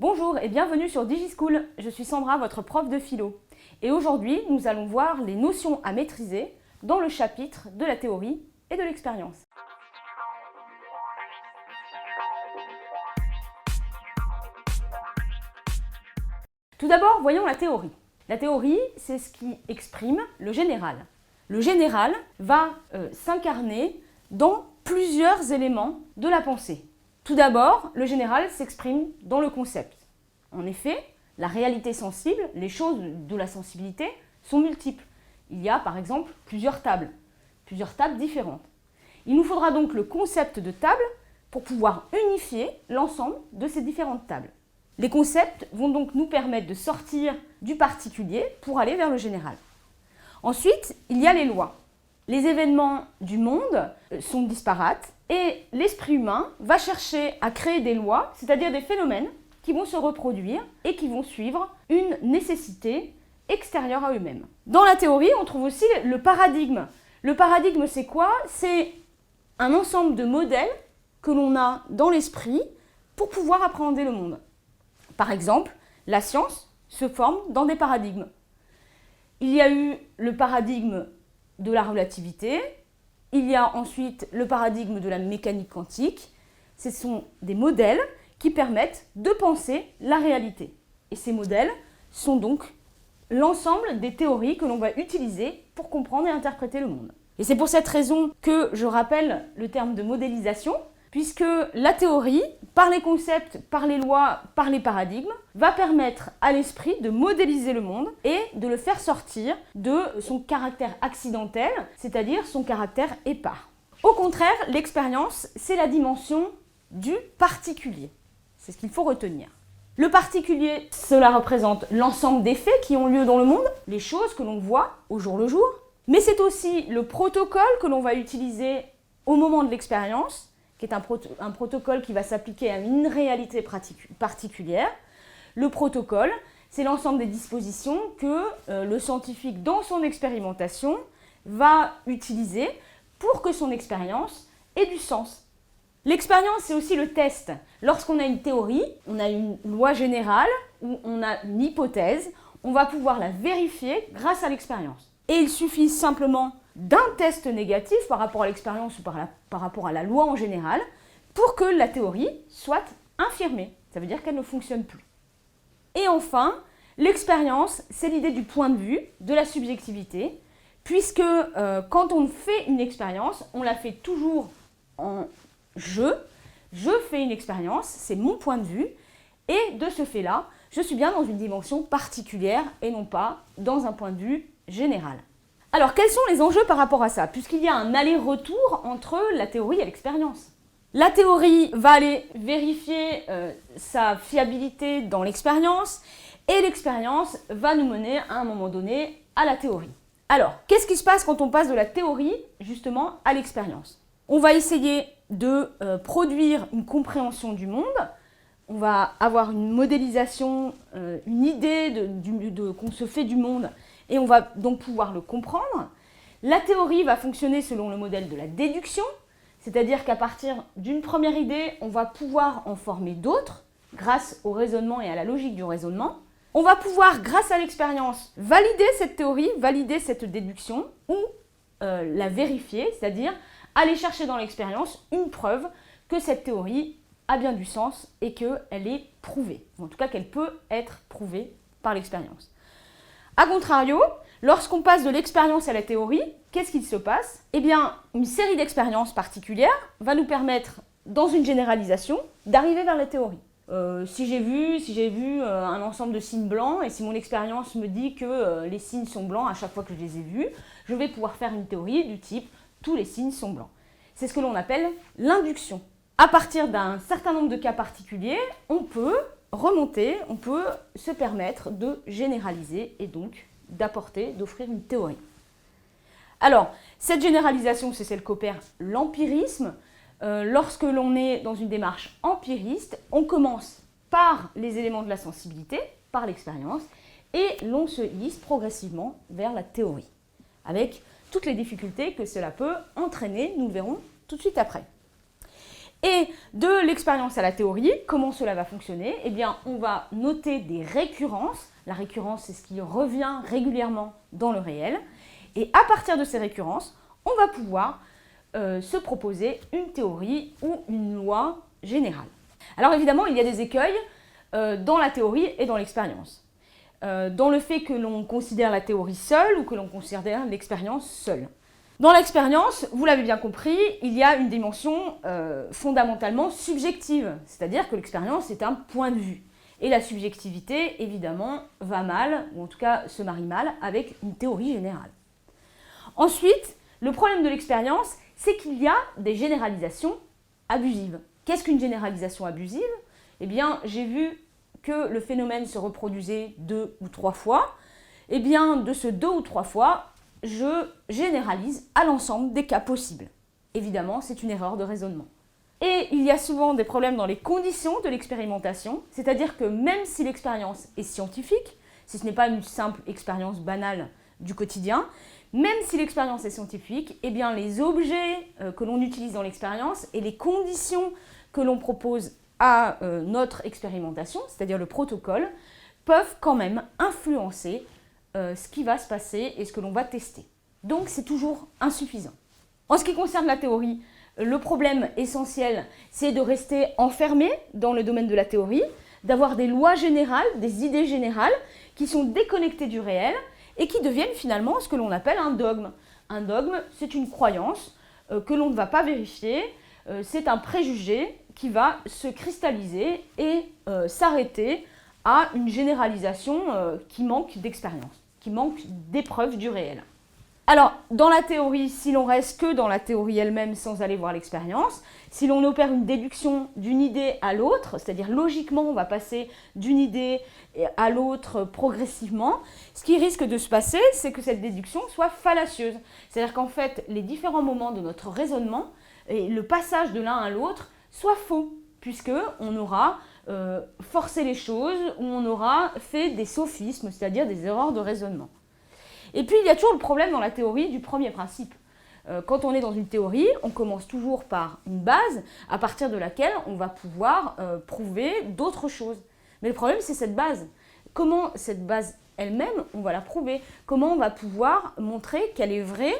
Bonjour et bienvenue sur DigiSchool, je suis Sandra, votre prof de philo. Et aujourd'hui, nous allons voir les notions à maîtriser dans le chapitre de la théorie et de l'expérience. Tout d'abord, voyons la théorie. La théorie, c'est ce qui exprime le général. Le général va s'incarner dans plusieurs éléments de la pensée. Tout d'abord, le général s'exprime dans le concept. En effet, la réalité sensible, les choses de la sensibilité, sont multiples. Il y a par exemple plusieurs tables différentes. Il nous faudra donc le concept de table pour pouvoir unifier l'ensemble de ces différentes tables. Les concepts vont donc nous permettre de sortir du particulier pour aller vers le général. Ensuite, il y a les lois. Les événements du monde sont disparates et l'esprit humain va chercher à créer des lois, c'est-à-dire des phénomènes qui vont se reproduire et qui vont suivre une nécessité extérieure à eux-mêmes. Dans la théorie, on trouve aussi le paradigme. Le paradigme, c'est quoi? C'est un ensemble de modèles que l'on a dans l'esprit pour pouvoir appréhender le monde. Par exemple, la science se forme dans des paradigmes. Il y a eu le paradigme de la relativité, il y a ensuite le paradigme de la mécanique quantique. Ce sont des modèles qui permettent de penser la réalité. Et ces modèles sont donc l'ensemble des théories que l'on va utiliser pour comprendre et interpréter le monde. Et c'est pour cette raison que je rappelle le terme de modélisation, puisque la théorie, par les concepts, par les lois, par les paradigmes, va permettre à l'esprit de modéliser le monde et de le faire sortir de son caractère accidentel, c'est-à-dire son caractère épars. Au contraire, l'expérience, c'est la dimension du particulier. C'est ce qu'il faut retenir. Le particulier, cela représente l'ensemble des faits qui ont lieu dans le monde, les choses que l'on voit au jour le jour, mais c'est aussi le protocole que l'on va utiliser au moment de l'expérience, qui est un protocole qui va s'appliquer à une réalité particulière. Le protocole, c'est l'ensemble des dispositions que le scientifique, dans son expérimentation, va utiliser pour que son expérience ait du sens. L'expérience, c'est aussi le test. Lorsqu'on a une théorie, on a une loi générale ou on a une hypothèse, on va pouvoir la vérifier grâce à l'expérience. Et il suffit simplement d'un test négatif par rapport à l'expérience ou par rapport à la loi en général pour que la théorie soit infirmée. Ça veut dire qu'elle ne fonctionne plus. Et enfin, l'expérience, c'est l'idée du point de vue, de la subjectivité, puisque quand on fait une expérience, on la fait toujours en je fais une expérience, c'est mon point de vue, et de ce fait-là, je suis bien dans une dimension particulière et non pas dans un point de vue général. Alors, quels sont les enjeux par rapport à ça, puisqu'il y a un aller-retour entre la théorie et l'expérience? La théorie va aller vérifier sa fiabilité dans l'expérience, et l'expérience va nous mener à un moment donné à la théorie. Alors, qu'est-ce qui se passe quand on passe de la théorie, justement, à l'expérience? On va essayer de produire une compréhension du monde, on va avoir une modélisation, une idée qu'on se fait du monde, et on va donc pouvoir le comprendre. La théorie va fonctionner selon le modèle de la déduction, c'est-à-dire qu'à partir d'une première idée, on va pouvoir en former d'autres, grâce au raisonnement et à la logique du raisonnement. On va pouvoir, grâce à l'expérience, valider cette théorie, valider cette déduction, ou la vérifier, c'est-à-dire aller chercher dans l'expérience une preuve que cette théorie a bien du sens et qu'elle est prouvée, ou en tout cas qu'elle peut être prouvée par l'expérience. A contrario, lorsqu'on passe de l'expérience à la théorie, qu'est-ce qu'il se passe? Eh bien, une série d'expériences particulières va nous permettre, dans une généralisation, d'arriver vers la théorie. Si j'ai vu un ensemble de signes blancs et si mon expérience me dit que les signes sont blancs à chaque fois que je les ai vus, je vais pouvoir faire une théorie du type « tous les signes sont blancs ». C'est ce que l'on appelle l'induction. À partir d'un certain nombre de cas particuliers, on peut remonter, on peut se permettre de généraliser et donc d'offrir une théorie. Alors, cette généralisation, c'est celle qu'opère l'empirisme. Lorsque l'on est dans une démarche empiriste, on commence par les éléments de la sensibilité, par l'expérience, et l'on se hisse progressivement vers la théorie, avec toutes les difficultés que cela peut entraîner, nous le verrons tout de suite après. Et de l'expérience à la théorie, comment cela va fonctionner? Eh bien, on va noter des récurrences. La récurrence, c'est ce qui revient régulièrement dans le réel. Et à partir de ces récurrences, on va pouvoir se proposer une théorie ou une loi générale. Alors évidemment, il y a des écueils dans la théorie et dans l'expérience. Dans le fait que l'on considère la théorie seule ou que l'on considère l'expérience seule. Dans l'expérience, vous l'avez bien compris, il y a une dimension fondamentalement subjective, c'est-à-dire que l'expérience est un point de vue. Et la subjectivité, évidemment, va mal, ou en tout cas se marie mal, avec une théorie générale. Ensuite, le problème de l'expérience, c'est qu'il y a des généralisations abusives. Qu'est-ce qu'une généralisation abusive? Eh bien, j'ai vu que le phénomène se reproduisait 2 ou 3 fois. Eh bien, de ce 2 ou 3 fois, je généralise à l'ensemble des cas possibles. Évidemment, c'est une erreur de raisonnement. Et il y a souvent des problèmes dans les conditions de l'expérimentation, c'est-à-dire que même si l'expérience est scientifique, si ce n'est pas une simple expérience banale du quotidien, même si l'expérience est scientifique, eh bien les objets que l'on utilise dans l'expérience et les conditions que l'on propose à notre expérimentation, c'est-à-dire le protocole, peuvent quand même influencer ce qui va se passer et ce que l'on va tester. Donc c'est toujours insuffisant. En ce qui concerne la théorie, le problème essentiel, c'est de rester enfermé dans le domaine de la théorie, d'avoir des lois générales, des idées générales qui sont déconnectées du réel et qui deviennent finalement ce que l'on appelle un dogme. Un dogme, c'est une croyance que l'on ne va pas vérifier, c'est un préjugé qui va se cristalliser et s'arrêter à une généralisation qui manque d'expérience, qui manque d'épreuves du réel. Alors, dans la théorie, si l'on reste que dans la théorie elle-même sans aller voir l'expérience, si l'on opère une déduction d'une idée à l'autre, c'est-à-dire logiquement on va passer d'une idée à l'autre progressivement, ce qui risque de se passer, c'est que cette déduction soit fallacieuse. C'est-à-dire qu'en fait, les différents moments de notre raisonnement et le passage de l'un à l'autre soient faux, puisqu'on aura forcé les choses ou on aura fait des sophismes, c'est-à-dire des erreurs de raisonnement. Et puis, il y a toujours le problème dans la théorie du premier principe. Quand on est dans une théorie, on commence toujours par une base à partir de laquelle on va pouvoir prouver d'autres choses. Mais le problème, c'est cette base. Comment cette base elle-même, on va la prouver? Comment on va pouvoir montrer qu'elle est vraie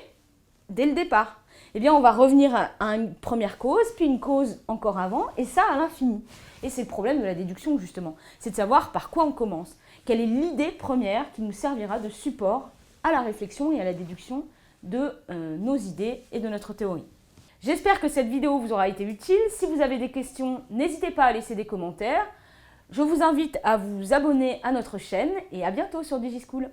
dès le départ? Eh bien, on va revenir à une première cause, puis une cause encore avant, et ça à l'infini. Et c'est le problème de la déduction, justement. C'est de savoir par quoi on commence. Quelle est l'idée première qui nous servira de support à la réflexion et à la déduction de nos idées et de notre théorie. J'espère que cette vidéo vous aura été utile. Si vous avez des questions, n'hésitez pas à laisser des commentaires. Je vous invite à vous abonner à notre chaîne et à bientôt sur DigiSchool.